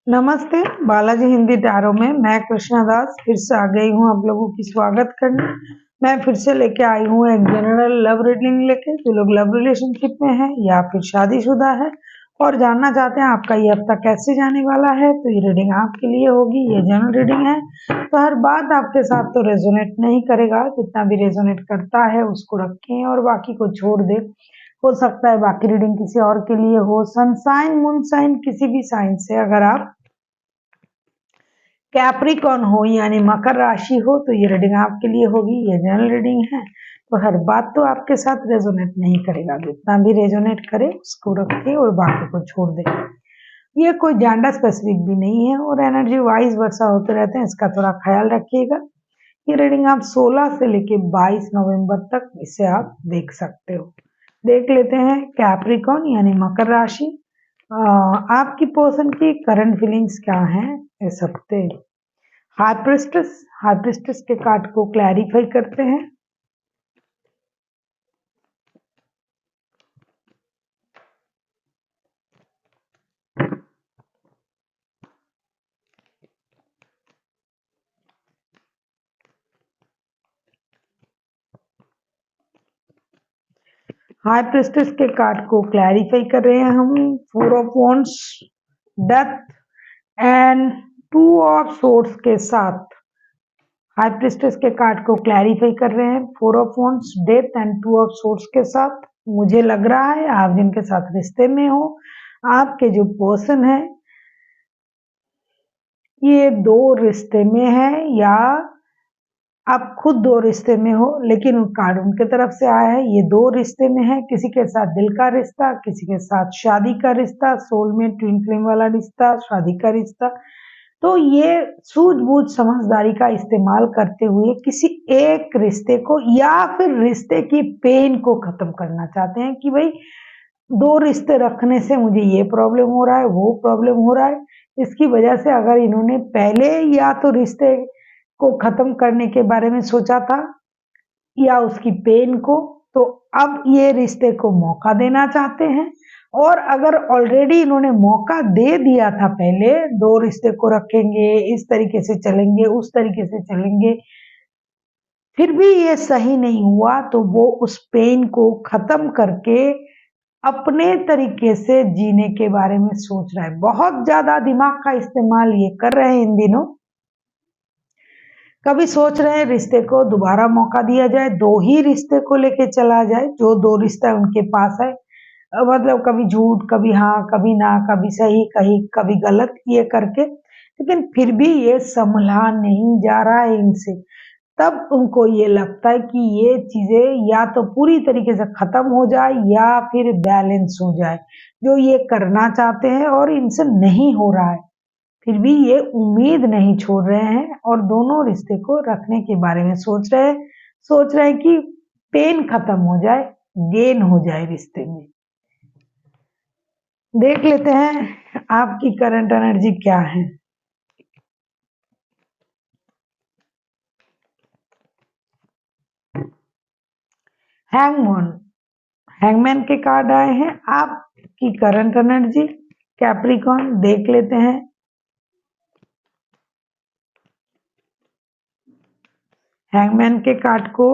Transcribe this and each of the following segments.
नमस्ते, बालाजी हिंदी टैरो में मैं कृष्णा दास फिर से आ गई हूँ आप लोगों की स्वागत करने। मैं फिर से लेके आई हूँ एक जनरल लव रीडिंग लेके। जो लोग लव रिलेशनशिप में है या फिर शादीशुदा है और जानना चाहते हैं आपका ये हफ्ता कैसे जाने वाला है, तो ये रीडिंग आपके लिए होगी। ये जनरल रीडिंग है तो हर बात आपके साथ तो रेजोनेट नहीं करेगा, जितना भी रेजोनेट करता है उसको रखें और बाकी को छोड़ दे। हो सकता है बाकी रीडिंग किसी और के लिए हो। सन साइन, मून साइन, किसी भी साइन से अगर आप कैप्रिकॉर्न हो यानी मकर राशि हो तो ये रीडिंग आपके लिए होगी। ये जनरल रीडिंग है तो हर बात तो आपके साथ रेजोनेट नहीं करेगा, जितना भी रेजोनेट करे उसको रखे और बाकी को छोड़ दे। ये कोई जेंडर स्पेसिफिक भी नहीं है और एनर्जी वाइज वर्षा होते रहते हैं, इसका थोड़ा ख्याल रखिएगा। ये रीडिंग आप 16 से लेके 22 नवंबर तक इसे आप देख सकते हो। देख लेते हैं कैप्रिकॉर्न यानी मकर राशि, आपकी पर्सन की करंट फीलिंग्स क्या हैं इस हफ्ते। हाई प्रिस्टेस के कार्ड को क्लैरिफाई करते हैं। हाई प्रिस्टेस के कार्ड को क्लैरिफाई कर रहे हैं हम। 4 of wands, death and 2 of swords के साथ हाई प्रिस्टेस के कार्ड को क्लैरिफाई कर रहे हैं। 4 of wands, death and 2 of swords के साथ मुझे लग रहा है आप जिनके साथ रिश्ते में हो, आपके जो पर्सन है ये 2 रिश्ते में है या आप खुद 2 रिश्ते में हो, लेकिन कार्ड उनके तरफ से आया है ये 2 रिश्ते में है। किसी के साथ दिल का रिश्ता, किसी के साथ शादी का रिश्ता, सोलमेट ट्विन फ्लेम वाला रिश्ता, शादी का रिश्ता। तो ये सूझबूझ समझदारी का इस्तेमाल करते हुए किसी एक रिश्ते को या फिर रिश्ते की पेन को खत्म करना चाहते हैं कि भाई 2 रिश्ते रखने से मुझे ये प्रॉब्लम हो रहा है, वो प्रॉब्लम हो रहा है। इसकी वजह से अगर इन्होंने पहले या तो रिश्ते को खत्म करने के बारे में सोचा था या उसकी पेन को, तो अब ये रिश्ते को मौका देना चाहते हैं। और अगर ऑलरेडी इन्होंने मौका दे दिया था पहले, 2 रिश्ते को रखेंगे, इस तरीके से चलेंगे, उस तरीके से चलेंगे, फिर भी ये सही नहीं हुआ, तो वो उस पेन को खत्म करके अपने तरीके से जीने के बारे में सोच रहा है। बहुत ज्यादा दिमाग का इस्तेमाल ये कर रहे हैं इन दिनों। कभी सोच रहे हैं रिश्ते को दोबारा मौका दिया जाए, 2 ही रिश्ते को लेके चला जाए, जो 2 रिश्ता उनके पास है। मतलब कभी झूठ, कभी हाँ, कभी ना, कभी सही, कहीं कभी गलत, ये करके, लेकिन फिर भी ये संभला नहीं जा रहा है इनसे। तब उनको ये लगता है कि ये चीजें या तो पूरी तरीके से खत्म हो जाए या फिर बैलेंस हो जाए, जो ये करना चाहते हैं और इनसे नहीं हो रहा है। फिर भी ये उम्मीद नहीं छोड़ रहे हैं और दोनों रिश्ते को रखने के बारे में सोच रहे हैं कि पेन खत्म हो जाए, गेन हो जाए रिश्ते में। देख लेते हैं आपकी करंट एनर्जी क्या है। हैंगमैन, हैंगमैन के कार्ड आए हैं। आपकी करंट एनर्जी कैप्रिकॉर्न, देख लेते हैं। हैंगमैन के कार्ड को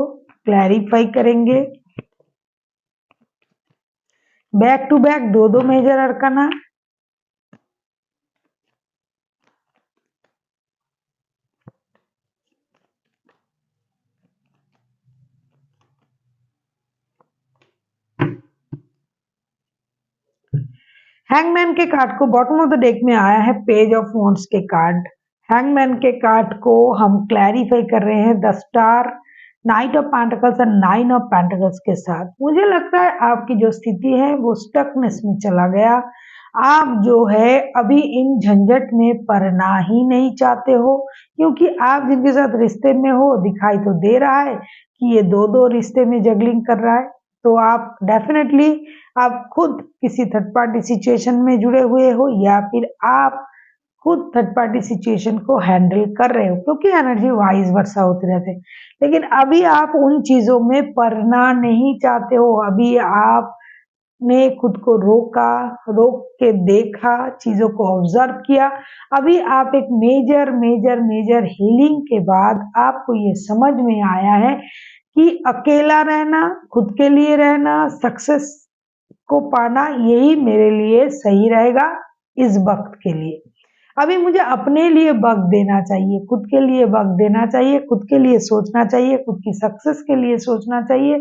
क्लैरिफाई करेंगे। Back to back 2 major arcana. Hangman के कार्ड को बॉटम ऑफ द डेक में आया है पेज ऑफ वॉन्ड्स के कार्ड। हैंगमैन के कार्ड को हम क्लैरिफाई कर रहे हैं 10 स्टार, नाइट ऑफ पेंटिकल्स और 9 ऑफ पेंटिकल्स के साथ। मुझे लगता है आपकी जो स्थिति है वो स्टकनेस में चला गया। आप जो है अभी इन झंझट में पड़ना ही नहीं चाहते हो, क्योंकि आप जिनके साथ रिश्ते में हो दिखाई तो दे रहा है कि ये 2 रिश्ते में जगलिंग कर रहा है। तो आप डेफिनेटली आप खुद किसी थर्ड पार्टी सिचुएशन में जुड़े हुए हो या फिर आप खुद थर्ड पार्टी सिचुएशन को हैंडल कर रहे हो, क्योंकि एनर्जी वाइज वर्षा होते रहते हैं। लेकिन अभी आप उन चीजों में पड़ना नहीं चाहते हो। अभी आप ने खुद को रोका, रोक के देखा, चीजों को ऑब्जर्व किया। अभी आप एक मेजर हीलिंग के बाद आपको ये समझ में आया है कि अकेला रहना, खुद के लिए रहना, सक्सेस को पाना, यही मेरे लिए सही रहेगा इस वक्त के लिए। अभी मुझे अपने लिए वक्त देना चाहिए, खुद के लिए वक्त देना चाहिए, खुद के लिए सोचना चाहिए, खुद की सक्सेस के लिए सोचना चाहिए,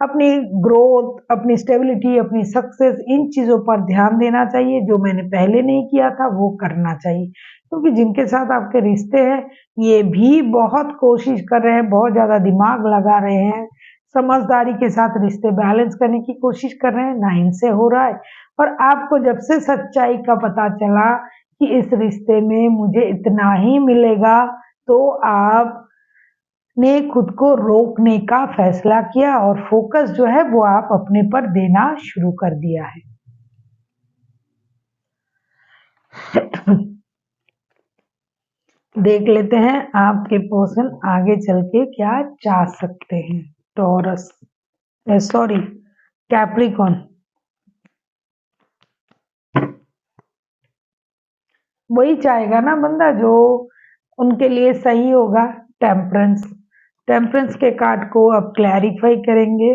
अपनी ग्रोथ, अपनी स्टेबिलिटी, अपनी सक्सेस, इन चीजों पर ध्यान देना चाहिए। जो मैंने पहले नहीं किया था वो करना चाहिए, क्योंकि जिनके साथ आपके रिश्ते हैं ये भी बहुत कोशिश कर रहे हैं, बहुत ज्यादा दिमाग लगा रहे हैं, समझदारी के साथ रिश्ते बैलेंस करने की कोशिश कर रहे हैं, ना इनसे हो रहा है। और आपको जब से सच्चाई का पता चला कि इस रिश्ते में मुझे इतना ही मिलेगा, तो आपने खुद को रोकने का फैसला किया और फोकस जो है वो आप अपने पर देना शुरू कर दिया है। देख लेते हैं आपके पर्सन आगे चल के क्या चाह सकते हैं। टॉरस, सॉरी, कैप्रिकॉन, वही चाहेगा ना बंदा जो उनके लिए सही होगा। टेम्परेंस, टेम्परेंस के कार्ड को अब क्लैरिफाई करेंगे।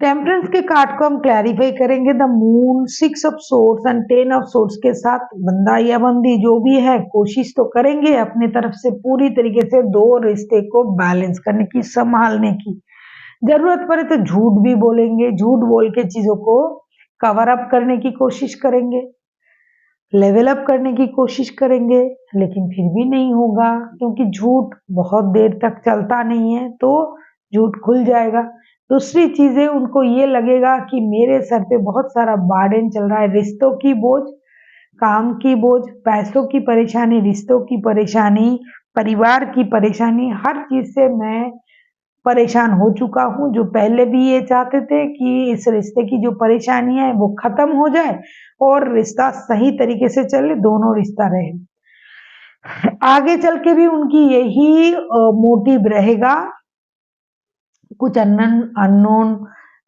टेम्परेंस के कार्ड को हम क्लैरिफाई करेंगे। The moon, 6 of swords and 10 of swords के साथ बंदा या बंदी जो भी है कोशिश तो करेंगे अपनी तरफ से पूरी तरीके से दो रिश्ते को बैलेंस करने की, संभालने की। जरूरत पड़े तो झूठ भी बोलेंगे, झूठ बोल के चीजों को कवर अप करने की कोशिश करेंगे, लेवल अप करने की कोशिश करेंगे, लेकिन फिर भी नहीं होगा, क्योंकि झूठ बहुत देर तक चलता नहीं है, तो झूठ खुल जाएगा। दूसरी चीजें, उनको ये लगेगा कि मेरे सर पे बहुत सारा बर्डन चल रहा है, रिश्तों की बोझ, काम की बोझ, पैसों की परेशानी, रिश्तों की परेशानी, परिवार की परेशानी, हर चीज से मैं परेशान हो चुका हूँ। जो पहले भी ये चाहते थे कि इस रिश्ते की जो परेशानी है वो खत्म हो जाए और रिश्ता सही तरीके से चले, दोनों रिश्ता रहे। आगे चल के भी उनकी यही मोटिव रहेगा। कुछ अननोन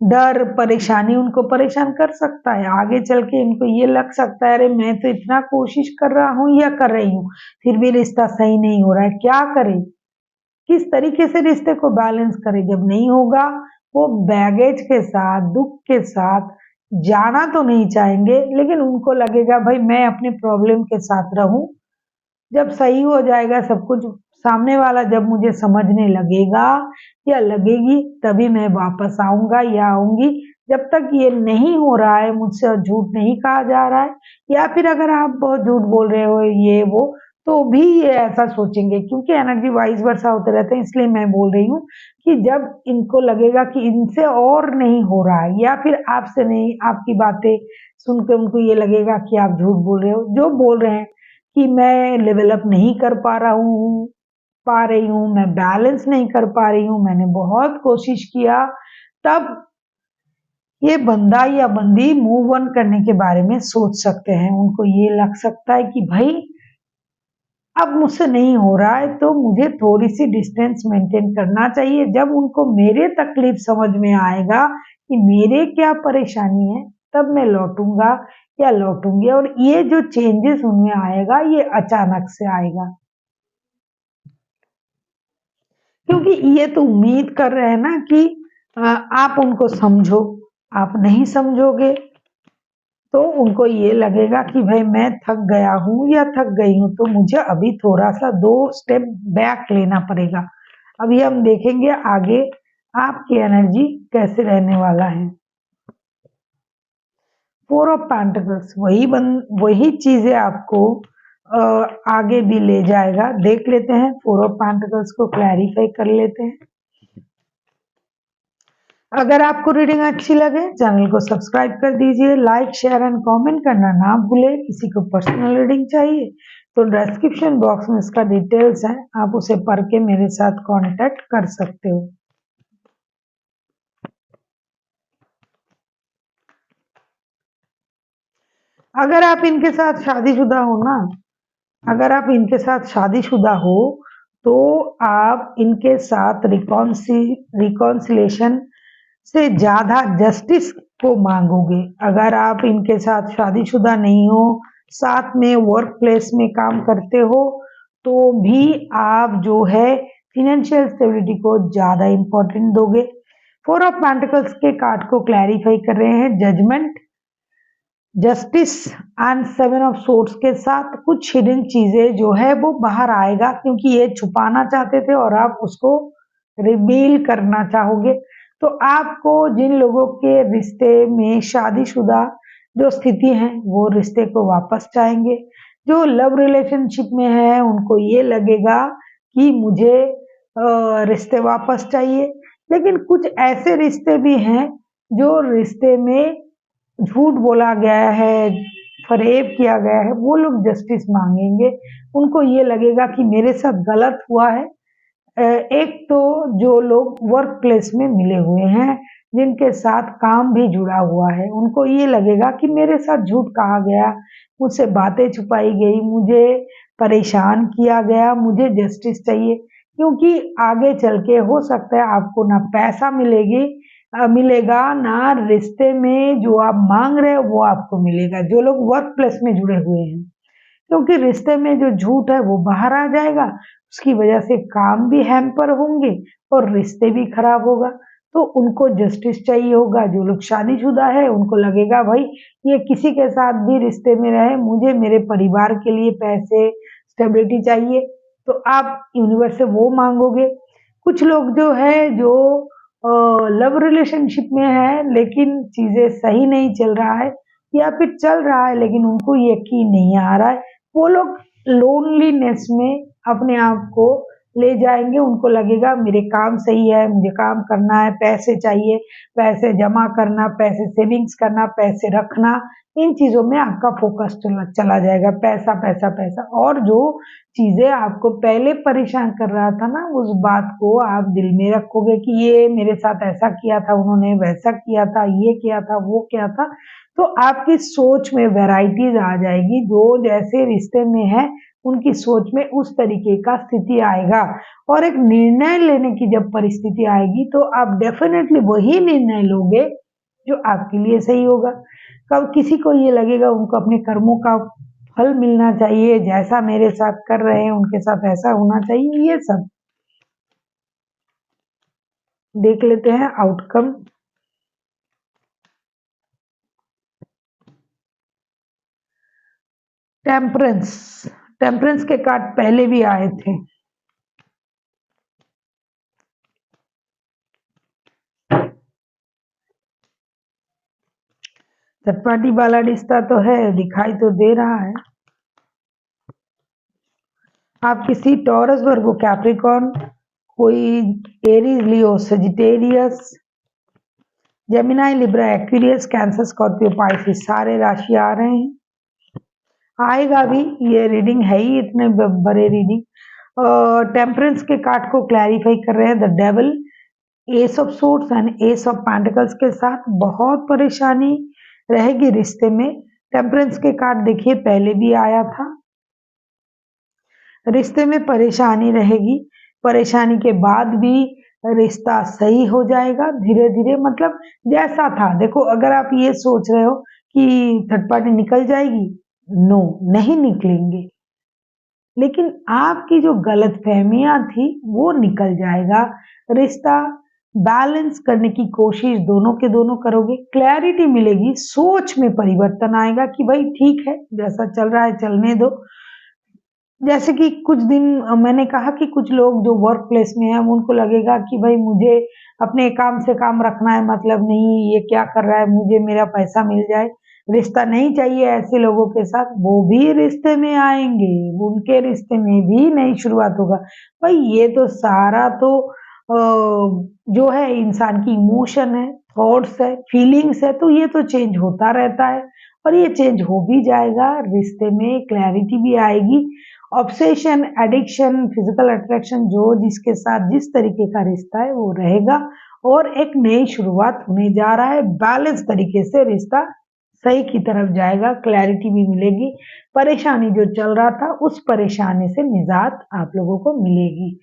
डर, परेशानी उनको परेशान कर सकता है। आगे चल के इनको ये लग सकता है, अरे मैं तो इतना कोशिश कर रहा हूँ या कर रही हूँ, फिर भी रिश्ता सही नहीं हो रहा है, क्या करें, किस तरीके से रिश्ते को बैलेंस करें। जब नहीं होगा, वो बैगेज के साथ, दुख के साथ जाना तो नहीं चाहेंगे, लेकिन उनको लगेगा भाई मैं अपने प्रॉब्लम के साथ रहूं, जब सही हो जाएगा सब कुछ, सामने वाला जब मुझे समझने लगेगा या लगेगी, तभी मैं वापस आऊंगा या आऊंगी। जब तक ये नहीं हो रहा है, मुझसे झूठ नहीं कहा जा रहा है, या फिर अगर आप बहुत झूठ बोल रहे हो ये वो, तो भी ये ऐसा सोचेंगे, क्योंकि एनर्जी वाइस वर्सा होते रहते हैं। इसलिए मैं बोल रही हूँ कि जब इनको लगेगा कि इनसे और नहीं हो रहा है, या फिर आपसे नहीं, आपकी बातें सुनकर उनको ये लगेगा कि आप झूठ बोल रहे हो, जो बोल रहे हैं कि मैं लेवल अप नहीं कर पा रही हूँ, मैं बैलेंस नहीं कर पा रही हूँ, मैंने बहुत कोशिश किया, तब ये बंदा या बंदी मूव ऑन करने के बारे में सोच सकते हैं। उनको ये लग सकता है कि भाई अब मुझसे नहीं हो रहा है, तो मुझे थोड़ी सी डिस्टेंस मेंटेन करना चाहिए। जब उनको मेरे तकलीफ समझ में आएगा कि मेरे क्या परेशानी है, तब मैं लौटूंगा या लौटूंगी। और ये जो चेंजेस उनमें आएगा, ये अचानक से आएगा, क्योंकि ये तो उम्मीद कर रहे हैं ना कि आप उनको समझो। आप नहीं समझोगे तो उनको ये लगेगा कि भाई मैं थक गया हूँ या थक गई हूँ, तो मुझे अभी थोड़ा सा 2 स्टेप बैक लेना पड़ेगा। अभी हम देखेंगे आगे आपकी एनर्जी कैसे रहने वाला है। 4 ऑफ पेंटिकल्स, वही चीजें आपको आगे भी ले जाएगा। देख लेते हैं, 4 ऑफ पेंटिकल्स को क्लैरिफाई कर लेते हैं। अगर आपको रीडिंग अच्छी लगे, चैनल को सब्सक्राइब कर दीजिए, लाइक, शेयर एंड कमेंट करना ना भूले। किसी को पर्सनल रीडिंग चाहिए तो डिस्क्रिप्शन बॉक्स में इसका डिटेल्स है, आप उसे पढ़ के मेरे साथ कांटेक्ट कर सकते हो। अगर आप इनके साथ शादीशुदा हो ना, अगर आप इनके साथ शादीशुदा हो तो आप इनके साथ रिकॉन्सिलेशन से ज्यादा जस्टिस को मांगोगे। अगर आप इनके साथ शादीशुदा नहीं हो, साथ में वर्क प्लेस में काम करते हो, तो भी आप जो है फिनेंशियल स्टेबिलिटी को ज्यादा इंपॉर्टेंट दोगे। फोर ऑफ पेंटिकल्स के कार्ड को क्लैरिफाई कर रहे हैं judgement, justice and seven of swords के साथ कुछ हिडन चीजें जो है वो बाहर आएगा, क्योंकि ये छुपाना चाहते थे और आप उसको रिवील करना चाहोगे। तो आपको जिन लोगों के रिश्ते में शादीशुदा जो स्थिति है वो रिश्ते को वापस चाहेंगे। जो लव रिलेशनशिप में है उनको ये लगेगा कि मुझे रिश्ते वापस चाहिए। लेकिन कुछ ऐसे रिश्ते भी हैं जो रिश्ते में झूठ बोला गया है, फरेब किया गया है, वो लोग जस्टिस मांगेंगे। उनको ये लगेगा कि मेरे साथ गलत हुआ है। एक तो जो लोग वर्क प्लेस में मिले हुए हैं, जिनके साथ काम भी जुड़ा हुआ है, उनको ये लगेगा कि मेरे साथ झूठ कहा गया, मुझसे बातें छुपाई गई, मुझे परेशान किया गया, मुझे जस्टिस चाहिए। क्योंकि आगे चल के हो सकता है आपको ना पैसा मिलेगा, ना रिश्ते में जो आप मांग रहे हो वो आपको मिलेगा, जो लोग वर्क प्लेस में जुड़े हुए हैं। क्योंकि रिश्ते में जो झूठ है वो बाहर आ जाएगा, उसकी वजह से काम भी हैम्पर होंगे और रिश्ते भी खराब होगा। तो उनको जस्टिस चाहिए होगा। जो लोग शादीशुदा है उनको लगेगा भाई ये किसी के साथ भी रिश्ते में रहे, मुझे मेरे परिवार के लिए पैसे, स्टेबिलिटी चाहिए, तो आप यूनिवर्स से वो मांगोगे। कुछ लोग जो है जो लव रिलेशनशिप में है लेकिन चीजें सही नहीं चल रहा है, या फिर चल रहा है लेकिन उनको यकीन नहीं आ रहा है, वो लोग लोनलीनेस में अपने आप को ले जाएंगे। उनको लगेगा मेरे काम सही है, मुझे काम करना है, पैसे चाहिए, पैसे जमा करना, पैसे सेविंग्स करना, पैसे रखना, इन चीजों में आपका फोकस चला जाएगा। पैसा पैसा पैसा, और जो चीजें आपको पहले परेशान कर रहा था ना, उस बात को आप दिल में रखोगे कि ये मेरे साथ ऐसा किया था, उन्होंने वैसा किया था, ये किया था, वो किया था। तो आपकी सोच में वैरायटीज आ जाएगी। जो जैसे रिश्ते में है उनकी सोच में उस तरीके का स्थिति आएगा, और एक निर्णय लेने की जब परिस्थिति आएगी तो आप डेफिनेटली वही निर्णय लोगे जो आपके लिए सही होगा। कब किसी को ये लगेगा उनको अपने कर्मों का फल मिलना चाहिए, जैसा मेरे साथ कर रहे हैं उनके साथ ऐसा होना चाहिए। ये सब देख लेते हैं आउटकम। टेम्परेंस, टेम्परेंस के कार्ड पहले भी आए थे। चटपाटी वाला रिश्ता तो है, दिखाई तो दे रहा है। आप किसी टॉरस, वर्गो, कैप्रिकॉर्न, कोई Aries, Leo, Sagittarius, Gemini, Libra, Aquarius, Cancer, Scorpio, Pisces, सारे राशि आ रहे हैं। आएगा भी, ये रीडिंग है ही इतने बड़े रीडिंग। टेम्परेंस के कार्ड को क्लैरिफाई कर रहे हैं the devil, S of swords and S of pentacles के साथ बहुत परेशानी रहेगी रिश्ते में। टेम्परेंस के कार्ड देखिए पहले भी आया था। रिश्ते में परेशानी रहेगी, परेशानी के बाद भी रिश्ता सही हो जाएगा धीरे धीरे। मतलब जैसा था, देखो अगर आप ये सोच रहे हो कि थर्ड पार्टी निकल जाएगी, नो, नहीं निकलेंगे, लेकिन आपकी जो गलतफहमियां थी वो निकल जाएगा। रिश्ता बैलेंस करने की कोशिश दोनों के दोनों करोगे, क्लैरिटी मिलेगी, सोच में परिवर्तन आएगा कि भाई ठीक है जैसा चल रहा है चलने दो। जैसे कि कुछ दिन मैंने कहा कि कुछ लोग जो वर्क प्लेस में है उनको लगेगा कि भाई मुझे अपने काम से काम रखना है, मतलब नहीं ये क्या कर रहा है, मुझे मेरा पैसा मिल जाए, रिश्ता नहीं चाहिए ऐसे लोगों के साथ। वो भी रिश्ते में आएंगे, उनके रिश्ते में भी नई शुरुआत होगा। भाई ये तो सारा तो जो है इंसान की इमोशन है, थॉट्स है, फीलिंग्स है, तो ये तो चेंज होता रहता है और ये चेंज हो भी जाएगा। रिश्ते में क्लैरिटी भी आएगी। ऑब्सेशन, एडिक्शन, फिजिकल अट्रैक्शन, जो जिसके साथ जिस तरीके का रिश्ता है वो रहेगा और एक नई शुरुआत होने जा रहा है। बैलेंस तरीके से रिश्ता सही की तरफ जाएगा, क्लैरिटी भी मिलेगी, परेशानी जो चल रहा था उस परेशानी से निजात आप लोगों को मिलेगी।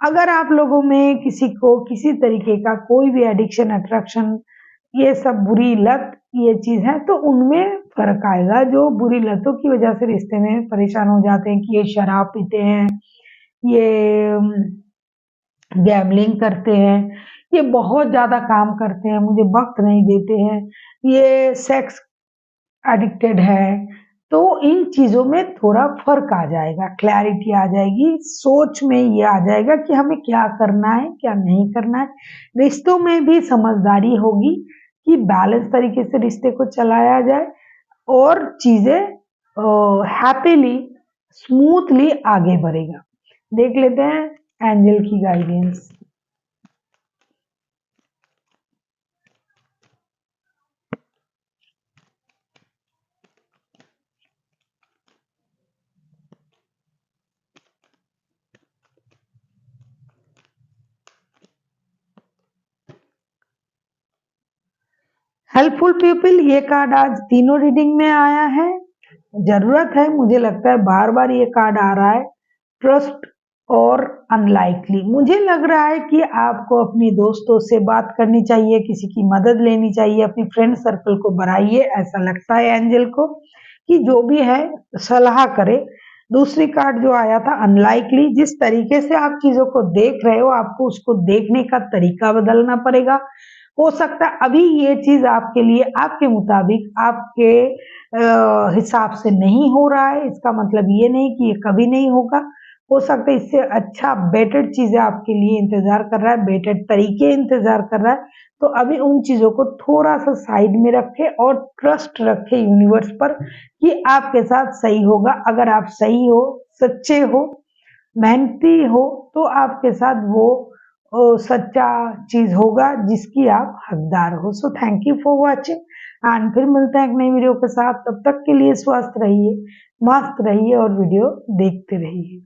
अगर आप लोगों में किसी को किसी तरीके का कोई भी एडिक्शन, अट्रैक्शन, ये सब बुरी लत ये चीज है तो उनमें फर्क आएगा। जो बुरी लतों की वजह से रिश्ते में परेशान हो जाते हैं कि ये शराब पीते हैं, ये गैम्बलिंग करते हैं, ये बहुत ज्यादा काम करते हैं, मुझे वक्त नहीं देते हैं, ये सेक्स एडिक्टेड है, तो इन चीजों में थोड़ा फर्क आ जाएगा, क्लैरिटी आ जाएगी, सोच में ये आ जाएगा कि हमें क्या करना है क्या नहीं करना है। रिश्तों में भी समझदारी होगी कि बैलेंस तरीके से रिश्ते को चलाया जाए और चीजें हैप्पीली स्मूथली आगे बढ़ेगा। देख लेते हैं एंजल की गाइडेंस। हेल्पफुल पीपल ये कार्ड आज तीनों रीडिंग में आया है। जरूरत है, मुझे लगता है बार बार ये कार्ड आ रहा है। ट्रस्ट और अनलाइकली, मुझे लग रहा है कि आपको अपनी दोस्तों से बात करनी चाहिए, किसी की मदद लेनी चाहिए, अपनी फ्रेंड सर्कल को बढ़ाइए, ऐसा लगता है एंजल को कि जो भी है सलाह करे। दूसरी कार्ड जो आया था अनलाइकली, जिस तरीके से आप चीजों को देख रहे हो आपको उसको देखने का तरीका बदलना पड़ेगा। हो सकता है अभी ये चीज आपके लिए आपके मुताबिक आपके हिसाब से नहीं हो रहा है, इसका मतलब ये नहीं कि ये कभी नहीं होगा। हो सकता है इससे अच्छा बेटर चीजें आपके लिए इंतजार कर रहा है, बेटर तरीके इंतजार कर रहा है। तो अभी उन चीजों को थोड़ा सा साइड में रखे और ट्रस्ट रखे यूनिवर्स पर कि आपके साथ सही होगा। अगर आप सही हो, सच्चे हो, मेहनती हो तो आपके साथ वो सच्चा चीज होगा जिसकी आप हकदार हो। So thank you for watching and फिर मिलते हैं एक नई वीडियो के साथ। तब तक के लिए स्वस्थ रहिए, मस्त रहिए और वीडियो देखते रहिए।